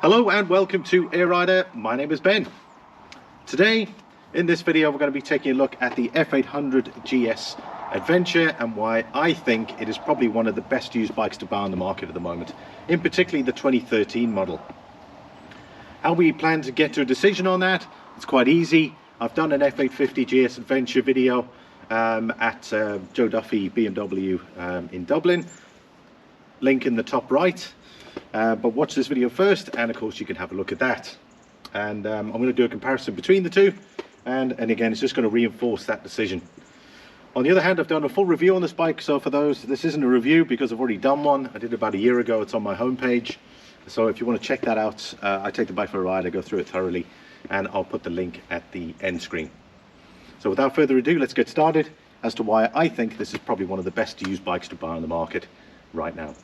Hello and welcome to Éire. My name is Ben. Today in this video we're going to be taking a look at the F800GS Adventure and why I think it is probably one of the best used bikes to buy on the market at the moment, in particularly the 2013 model. How we plan to get to a decision on that, it's quite easy. I've done an F850GS Adventure video at Joe Duffy BMW in Dublin, link in the top right. But watch this video first and of course you can have a look at that, and I'm going to do a comparison between the two, and again it's just going to reinforce that decision. On the other hand, I've done a full review on this bike, so for those, this isn't a review because I've already done one. I did it about a year ago. It's on my homepage, so if you want to check that out, I take the bike for a ride, I go through it thoroughly, and I'll put the link at the end screen. So without further ado, let's get started as to why I think this is probably one of the best used bikes to buy on the market right now.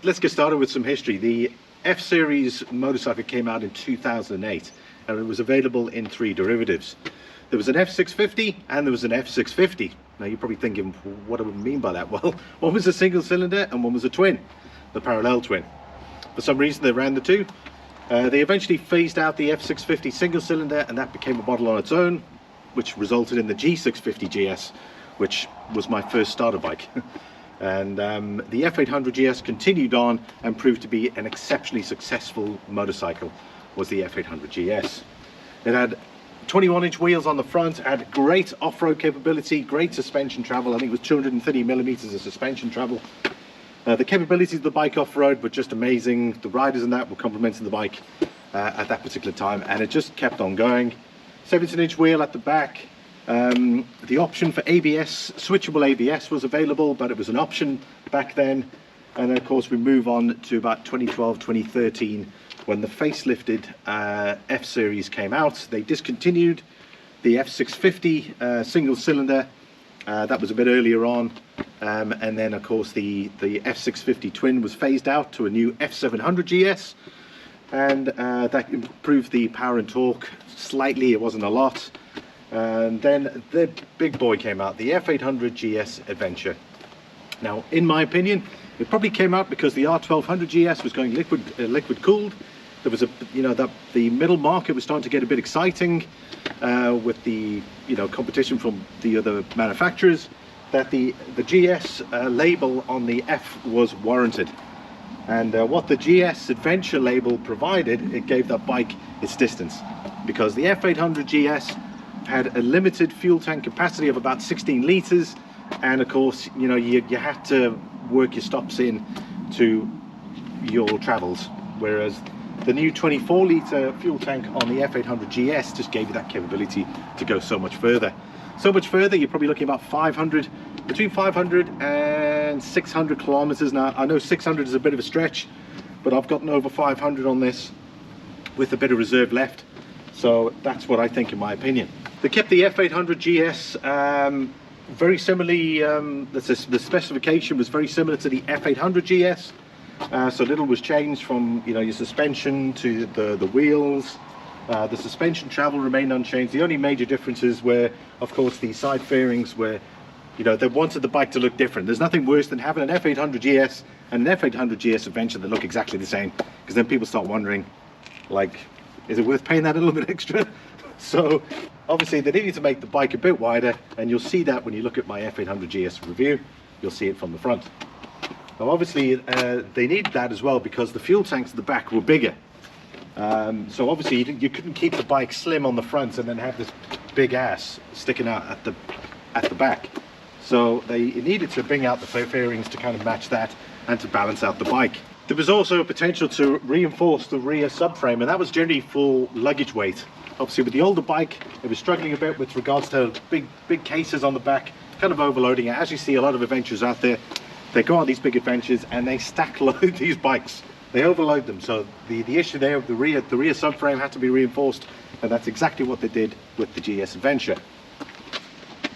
Let's get started with some history. The F series motorcycle came out in 2008 and it was available in three derivatives. There was an F650 and there was an F650. Now you're probably thinking, what do we mean by that? Well, one was a single cylinder and one was a twin, the parallel twin. For some reason they ran the two. They eventually phased out the F650 single cylinder and that became a model on its own, which resulted in the G650GS, which was my first starter bike. And the F800GS continued on and proved to be an exceptionally successful motorcycle, was the F800GS. It had 21-inch wheels on the front, had great off-road capability, great suspension travel. I think it was 230 millimeters of suspension travel. The capabilities of the bike off-road were just amazing. The riders in that were complimenting the bike at that particular time, and it just kept on going. 17-inch wheel at the back. The option for ABS, switchable ABS, was available, but it was an option back then. And then of course we move on to about 2012, 2013, when the facelifted F series came out. They discontinued the F650 single cylinder, that was a bit earlier on, and then of course the F650 twin was phased out to a new F700GS, and that improved the power and torque slightly. It wasn't a lot. And then the big boy came out, the F800GS Adventure. Now, in my opinion, it probably came out because the R1200GS was going liquid cooled. There was the middle market was starting to get a bit exciting with the competition from the other manufacturers. That the GS label on the F was warranted, and what the GS Adventure label provided, it gave that bike its distance, because the F800GS had a limited fuel tank capacity of about 16 litres, and of course you had to work your stops in to your travels, whereas the new 24-litre fuel tank on the F800GS just gave you that capability to go so much further. You're probably looking about between 500 and 600 kilometers. Now I know 600 is a bit of a stretch, but I've gotten over 500 on this with a bit of reserve left, so that's what I think in my opinion. They kept the F800GS very similarly. The specification was very similar to the F800GS, so little was changed from your suspension to the wheels. The suspension travel remained unchanged. The only major differences were, of course, the side fairings, where they wanted the bike to look different. There's nothing worse than having an F800GS and an F800GS Adventure that look exactly the same, because then people start wondering, like, is it worth paying that a little bit extra? So obviously they needed to make the bike a bit wider, and you'll see that when you look at my F800GS review. You'll see it from the front. Now obviously they needed that as well because the fuel tanks at the back were bigger. So obviously you couldn't keep the bike slim on the front and then have this big ass sticking out at the back. So they needed to bring out the fairings to kind of match that and to balance out the bike. There was also a potential to reinforce the rear subframe, and that was generally for luggage weight. Obviously with the older bike, it was struggling a bit with regards to big cases on the back, kind of overloading it. As you see, a lot of adventures out there, they go on these big adventures and they stack load these bikes. They overload them. So the issue there of the rear subframe had to be reinforced, and that's exactly what they did with the GS Adventure.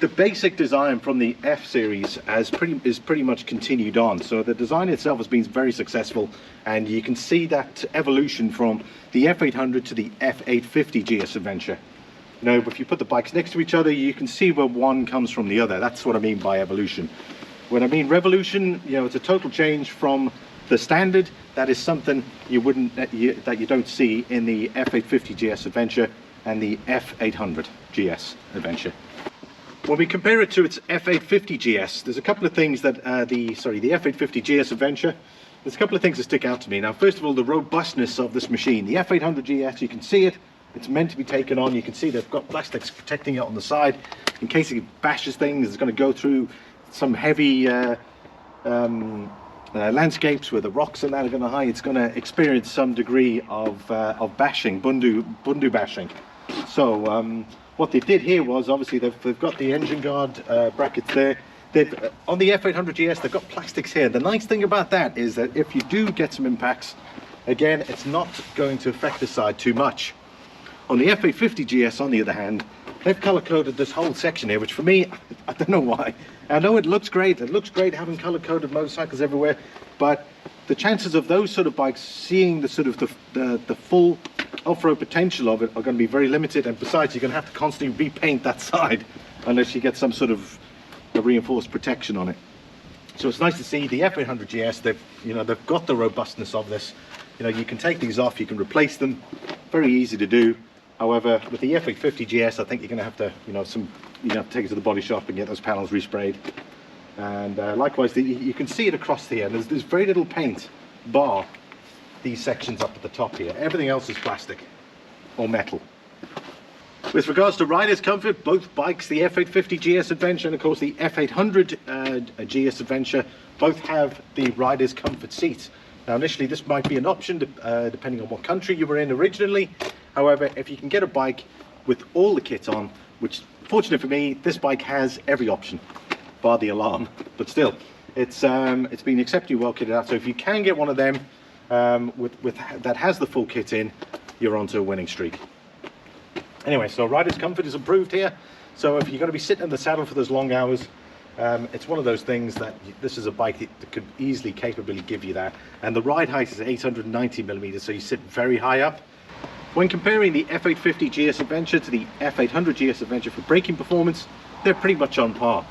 The basic design from the F series is pretty much continued on. So the design itself has been very successful, and you can see that evolution from the F800 to the F850GS Adventure. You know, if you put the bikes next to each other, you can see where one comes from the other. That's what I mean by evolution. When I mean revolution, you know, it's a total change from the standard. That is something that you don't see in the F850GS Adventure and the F800GS Adventure. When we compare it to its F850GS, there's a couple of things that the F850GS Adventure, there's a couple of things that stick out to me. Now, first of all, the robustness of this machine. The F800GS, you can see it. It's meant to be taken on. You can see they've got plastics protecting it on the side in case it bashes things. It's going to go through some heavy landscapes where the rocks and that are going to hide. It's going to experience some degree of bashing, bundu bashing. So what they did here was, obviously they've got the engine guard brackets there. On the F800GS, they've got plastics here. The nice thing about that is that if you do get some impacts, again, it's not going to affect the side too much. On the F850GS, on the other hand, they've color-coded this whole section here, which for me, I don't know why. I know it looks great. It looks great having color-coded motorcycles everywhere, but the chances of those sort of bikes seeing the sort of the full off-road potential of it are going to be very limited. And besides, you're going to have to constantly repaint that side unless you get some sort of a reinforced protection on it. So it's nice to see the F800GS. They've got the robustness of this. You know, you can take these off, you can replace them. Very easy to do. However, with the F850GS, I think you're going to have to, take it to the body shop and get those panels resprayed. And likewise, you can see it across here. There's very little paint, bar these sections up at the top here. Everything else is plastic or metal. With regards to rider's comfort, both bikes, the F850GS Adventure and of course the F800GS Adventure, both have the rider's comfort seat. Now initially this might be an option depending on what country you were in originally. However, if you can get a bike with all the kit on, which fortunate for me, this bike has every option, bar the alarm, but still, it's been exceptionally well kitted out. So if you can get one of them that has the full kit in, you're onto a winning streak. Anyway, so rider's comfort is improved here. So if you're going to be sitting in the saddle for those long hours, it's one of those things that this is a bike that could easily, capably give you that. And the ride height is 890mm, so you sit very high up. When comparing the F850GS Adventure to the F800GS Adventure for braking performance, they're pretty much on par.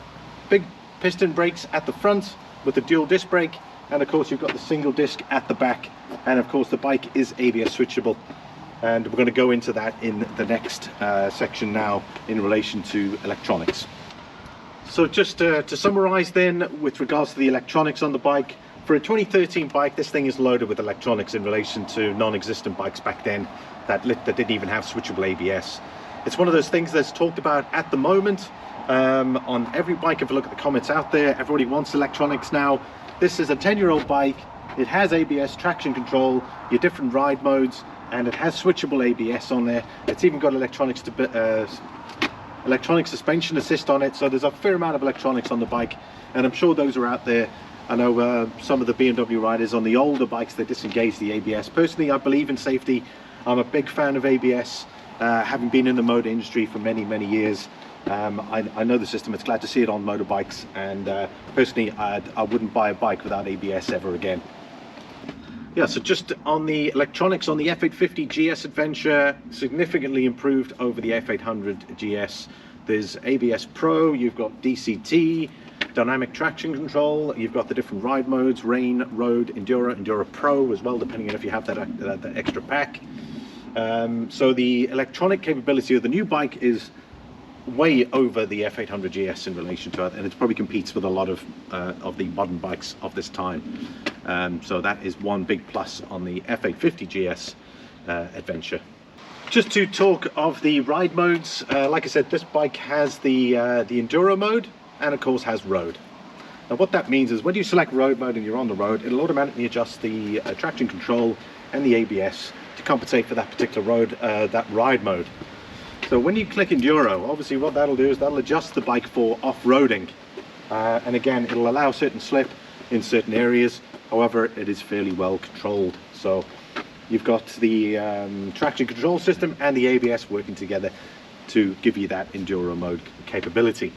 Big piston brakes at the front with the dual disc brake, and of course you've got the single disc at the back, and of course the bike is ABS switchable. And we're going to go into that in the next section now in relation to electronics. So just to summarize then, with regards to the electronics on the bike, for a 2013 bike, this thing is loaded with electronics in relation to non-existent bikes back then that didn't even have switchable ABS. It's one of those things that's talked about at the moment on every bike. If you look at the comments out there, everybody wants electronics now. This is a 10-year-old bike. It has ABS, traction control, your different ride modes, and it has switchable ABS on there. It's even got electronic suspension assist on it, so there's a fair amount of electronics on the bike, and I'm sure those are out there. I know some of the BMW riders on the older bikes, they disengage the ABS. Personally, I believe in safety. I'm a big fan of ABS, having been in the motor industry for many years. I know the system. It's glad to see it on motorbikes, and personally I wouldn't buy a bike without ABS ever again. Yeah, so just on the electronics on the F850GS Adventure, significantly improved over the F800GS. There's ABS Pro, you've got DCT, dynamic traction control, you've got the different ride modes, rain, road, Enduro, Enduro Pro as well, depending on if you have that extra pack. So the electronic capability of the new bike is way over the F800GS in relation to it, and it probably competes with a lot of the modern bikes of this time. So that is one big plus on the F850GS Adventure. Just to talk of the ride modes, like I said, this bike has the Enduro mode and of course has road. Now what that means is when you select road mode and you're on the road, it'll automatically adjust the traction control and the ABS to compensate for that particular road, that ride mode. So when you click Enduro, obviously what that'll do is that'll adjust the bike for off-roading. And again, it'll allow certain slip in certain areas. However, it is fairly well controlled. So you've got the traction control system and the ABS working together to give you that Enduro mode capability.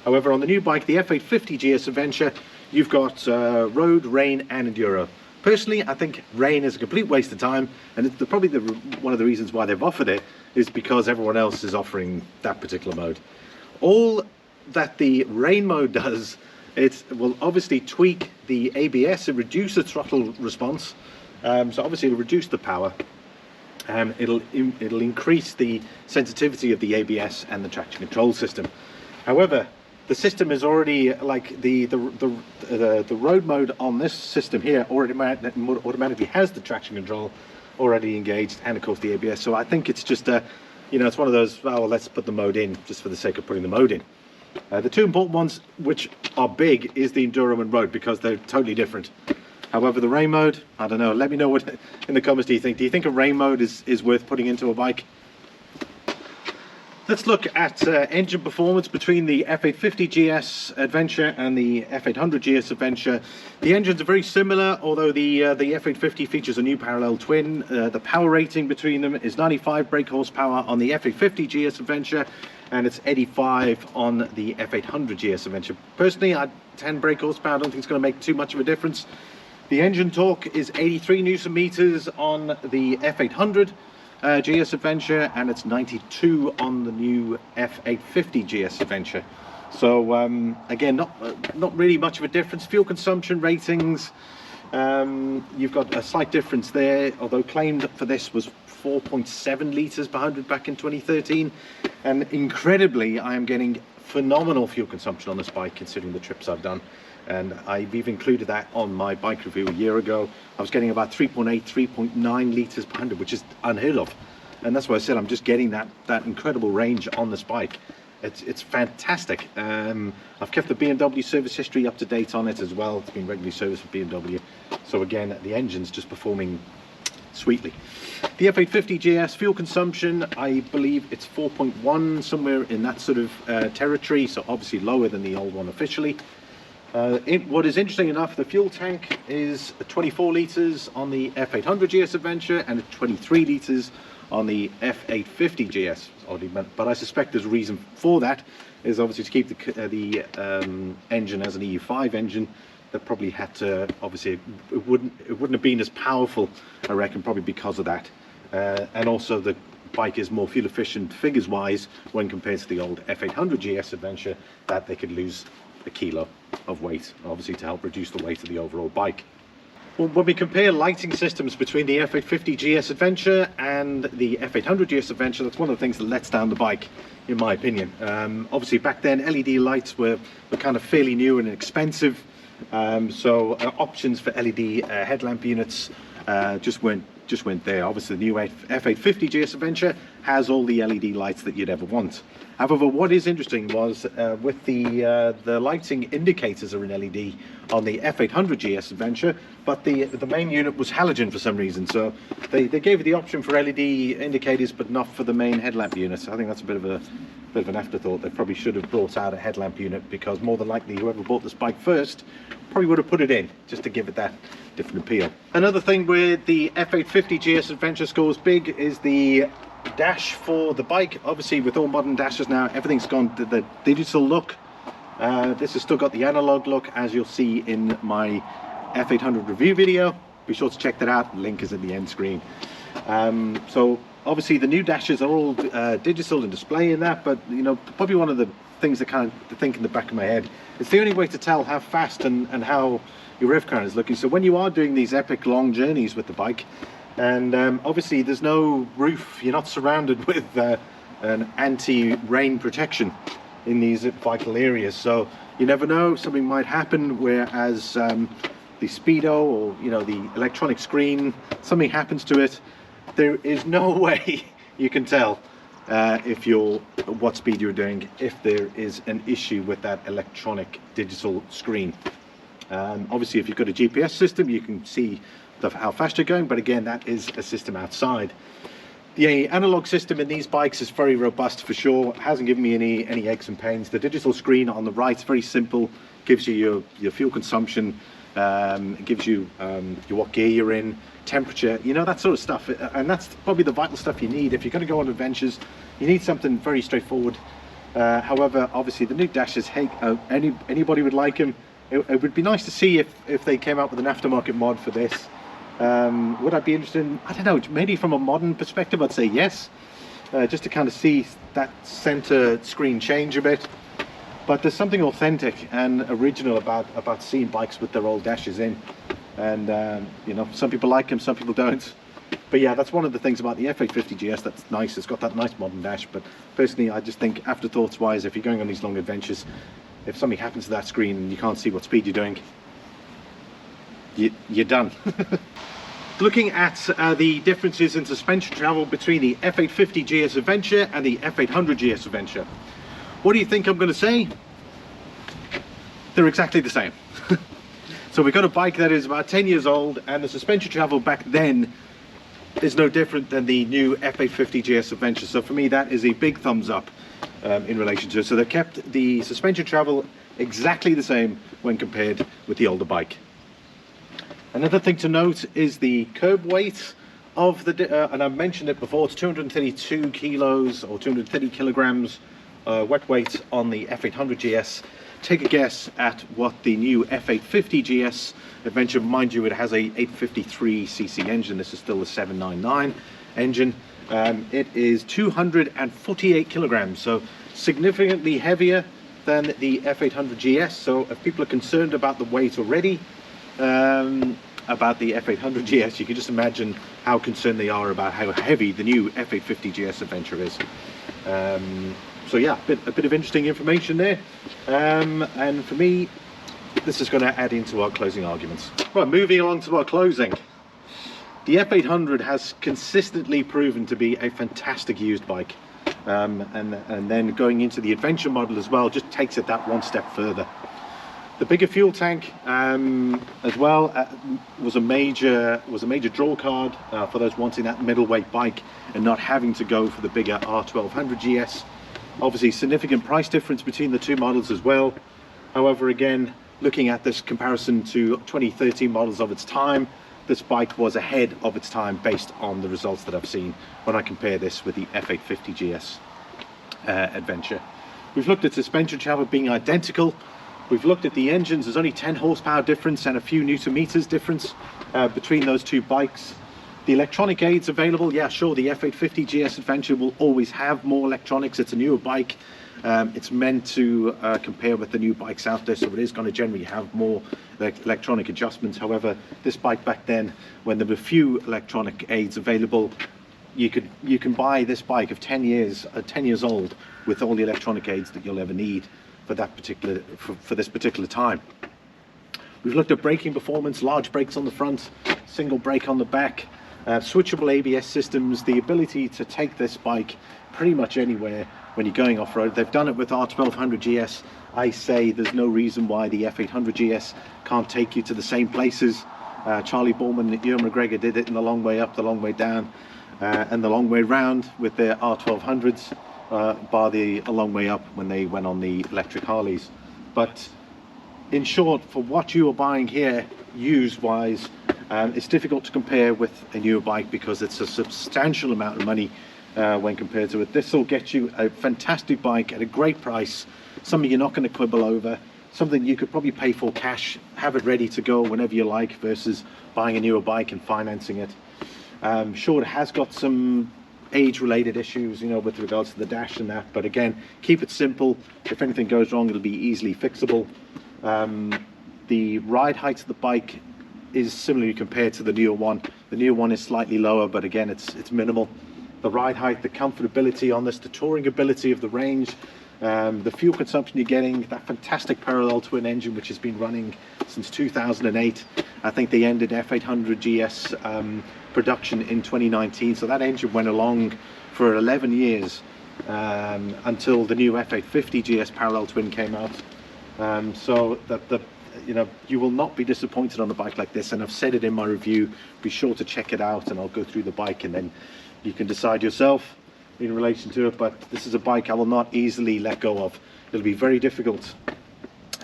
However, on the new bike, the F850GS Adventure, you've got road, rain and Enduro. Personally, I think rain is a complete waste of time, and it's probably one of the reasons why they've offered it is because everyone else is offering that particular mode. All that the rain mode does, it will obviously tweak the ABS and reduce the throttle response. So obviously it'll reduce the power. It'll increase the sensitivity of the ABS and the traction control system. However, the system is already, like the road mode on this system here already automatically has the traction control already engaged, and of course the ABS. So I think it's just it's one of those, well, let's put the mode in just for the sake of putting the mode in. The two important ones which are big is the Enduro and Road, because they're totally different. However, the rain mode, I don't know, let me know what in the comments do you think. Do you think a rain mode is worth putting into a bike? Let's look at engine performance between the F850GS Adventure and the F800GS Adventure. The engines are very similar, although the F850 features a new parallel twin. The power rating between them is 95 brake horsepower on the F850GS Adventure, and it's 85 on the F800GS Adventure. Personally, 10 brake horsepower, I don't think it's going to make too much of a difference. The engine torque is 83 Newton meters on the F800 GS Adventure, and it's 92 on the new F850 GS Adventure. So again, not really much of a difference. Fuel consumption ratings, you've got a slight difference there, although claimed for this was 4.7 litres per 100 back in 2013, and incredibly I am getting phenomenal fuel consumption on this bike considering the trips I've done. And we've included that on my bike review a year ago. I was getting about 3.8, 3.9 litres per 100, which is unheard of. And that's why I said I'm just getting that incredible range on this bike. It's fantastic. I've kept the BMW service history up to date on it as well. It's been regularly serviced with BMW. So again, the engine's just performing sweetly. The F850GS fuel consumption, I believe it's 4.1, somewhere in that sort of territory. So obviously lower than the old one officially. What is interesting enough, the fuel tank is 24 litres on the F800GS Adventure and 23 litres on the F850GS. But I suspect there's a reason for that, is obviously to keep the engine as an EU5 engine. That probably had to, obviously it wouldn't have been as powerful, I reckon, probably because of that. And also the bike is more fuel efficient figures wise when compared to the old F800GS Adventure, that they could lose a kilo of weight, obviously to help reduce the weight of the overall bike. Well, when we compare lighting systems between the F850GS Adventure and the F800GS Adventure, that's one of the things that lets down the bike, in my opinion. Obviously back then LED lights were kind of fairly new and expensive, so options for LED headlamp units just weren't there. Obviously the new F850GS Adventure has all the LED lights that you'd ever want. However, what is interesting was with the lighting indicators are in LED on the F800GS Adventure, but the main unit was halogen for some reason. So they gave you the option for LED indicators, but not for the main headlamp unit. So I think that's a bit of an afterthought. They probably should have brought out a headlamp unit, because more than likely whoever bought this bike first probably would have put it in just to give it that different appeal. Another thing where the F850GS Adventure scores big is the dash for the bike. Obviously with all modern dashes now, everything's gone to the digital look. This has still got the analog look, as you'll see in my F800 review video. Be sure to check that out, link is in the end screen. So obviously the new dashes are all digital and display in that, but you know, probably one of the things that kind of think in the back of my head, it's the only way to tell how fast and how your rev current is looking. So when you are doing these epic long journeys with the bike, and obviously there's no roof, you're not surrounded with an anti-rain protection in these vital areas, so you never know, something might happen, whereas the speedo or the electronic screen, something happens to it, there is no way you can tell what speed you're doing if there is an issue with that electronic digital screen. Obviously if you've got a GPS system you can see how fast you're going, but again that is a system outside. The analog system in these bikes is very robust for sure. It hasn't given me any aches and pains. The digital screen on the right is very simple, gives you your fuel consumption, it gives you what gear you're in, temperature, that sort of stuff, and that's probably the vital stuff you need if you're going to go on adventures. You need something very straightforward. However, obviously the new dashes, hey, anybody would like them. It would be nice to see if they came out with an aftermarket mod for this. Would I be interested in, I don't know, maybe from a modern perspective I'd say yes, just to kind of see that center screen change a bit. But there's something authentic and original about seeing bikes with their old dashes in, and you know, some people like them, some people don't. But yeah, that's one of the things about the F850GS that's nice. It's got that nice modern dash, but personally I just think, afterthoughts wise, if you're going on these long adventures, if something happens to that screen and you can't see what speed you're doing, you're done. Looking at the differences in suspension travel between the F850GS Adventure and the F800GS Adventure, what do you think I'm going to say? They're exactly the same. So we've got a bike that is about 10 years old, and the suspension travel back then is no different than the new F850GS Adventure. So for me, that is a big thumbs up in relation to it. So they've kept the suspension travel exactly the same when compared with the older bike. Another thing to note is the curb weight of the, and I've mentioned it before, it's 232 kilos or 230 kilograms wet weight on the F800GS. Take a guess at what the new F850GS Adventure, mind you, it has a 853cc engine. This is still a 799 engine. It is 248 kilograms, so significantly heavier than the F800GS. So if people are concerned about the weight already, about the F800GS, you can just imagine how concerned they are about how heavy the new F850GS Adventure is. So yeah, a bit of interesting information there, and for me, this is going to add into our closing arguments. Right, moving along to our closing. The F800 has consistently proven to be a fantastic used bike, and then going into the adventure model as well just takes it that one step further. The bigger fuel tank as well was a major draw card for those wanting that middleweight bike and not having to go for the bigger R1200GS. Obviously significant price difference between the two models as well. However, again, looking at this comparison to 2013 models of its time, this bike was ahead of its time based on the results that I've seen when I compare this with the F850GS Adventure. We've looked at suspension travel being identical. We've looked at the engines. There's only 10 horsepower difference and a few newton meters difference between those two bikes. The electronic aids available, yeah, sure, the F850GS Adventure will always have more electronics. It's a newer bike. It's meant to compare with the new bikes out there, so it is going to generally have more electronic adjustments. However, this bike back then, when there were few electronic aids available, you can buy this bike of 10 years old with all the electronic aids that you'll ever need for that particular for this particular time. We've looked at braking performance, large brakes on the front, single brake on the back, switchable ABS systems, the ability to take this bike pretty much anywhere when you're going off-road. They've done it with R1200GS. I say there's no reason why the F800GS can't take you to the same places. Charlie Borman and Ewan McGregor did it in the long way up, the long way down, and the long way round with their R1200s, bar the a long way up when they went on the electric Harleys. But in short, for what you are buying here, used wise, it's difficult to compare with a newer bike because it's a substantial amount of money when compared to it. This will get you a fantastic bike at a great price, something you're not going to quibble over, something you could probably pay for cash, have it ready to go whenever you like, versus buying a newer bike and financing it. Sure, it has got some age-related issues, you know, with regards to the dash and that, but again, keep it simple. If anything goes wrong, it'll be easily fixable. The ride height of the bike is similarly compared to the newer one. The newer one is slightly lower, but again, it's minimal. The ride height, the comfortability on this, the touring ability of the range, the fuel consumption you're getting, that fantastic parallel twin engine which has been running since 2008. I think they ended F800GS production in 2019, so that engine went along for 11 years until the new F850GS parallel twin came out. So you know, you will not be disappointed on a bike like this, and I've said it in my review. Be sure to check it out, and I'll go through the bike and then you can decide yourself in relation to it. But this is a bike I will not easily let go of. It'll be very difficult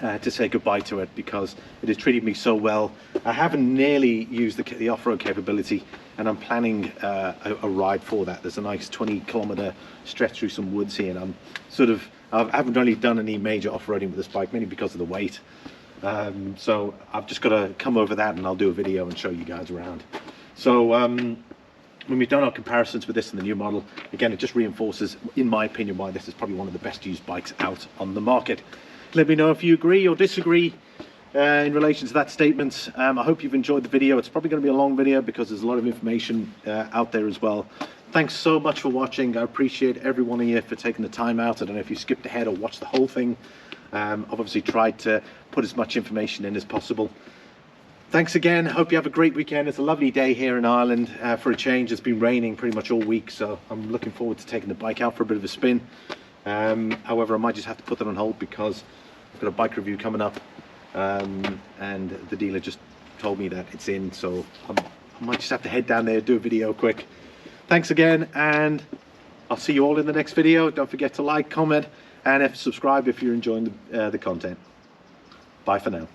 to say goodbye to it because it has treated me so well. I haven't nearly used the off-road capability, and I'm planning a ride for that. There's a nice 20-kilometer stretch through some woods here, and I haven't really done any major off-roading with this bike, mainly because of the weight. So I've just got to come over that, and I'll do a video and show you guys around. So when we've done our comparisons with this and the new model, again, it just reinforces, in my opinion, why this is probably one of the best used bikes out on the market. Let me know if you agree or disagree in relation to that statement. I hope you've enjoyed the video. It's probably going to be a long video because there's a lot of information out there as well. Thanks so much for watching. I appreciate every one of you for taking the time out. I don't know if you skipped ahead or watched the whole thing. I've obviously tried to put as much information in as possible. Thanks again. Hope you have a great weekend. It's a lovely day here in Ireland for a change. It's been raining pretty much all week, so I'm looking forward to taking the bike out for a bit of a spin. However, I might just have to put that on hold because I've got a bike review coming up, and the dealer just told me that it's in, so I might just have to head down there, do a video quick. Thanks again, and I'll see you all in the next video. Don't forget to like, comment, and subscribe if you're enjoying the content. Bye for now.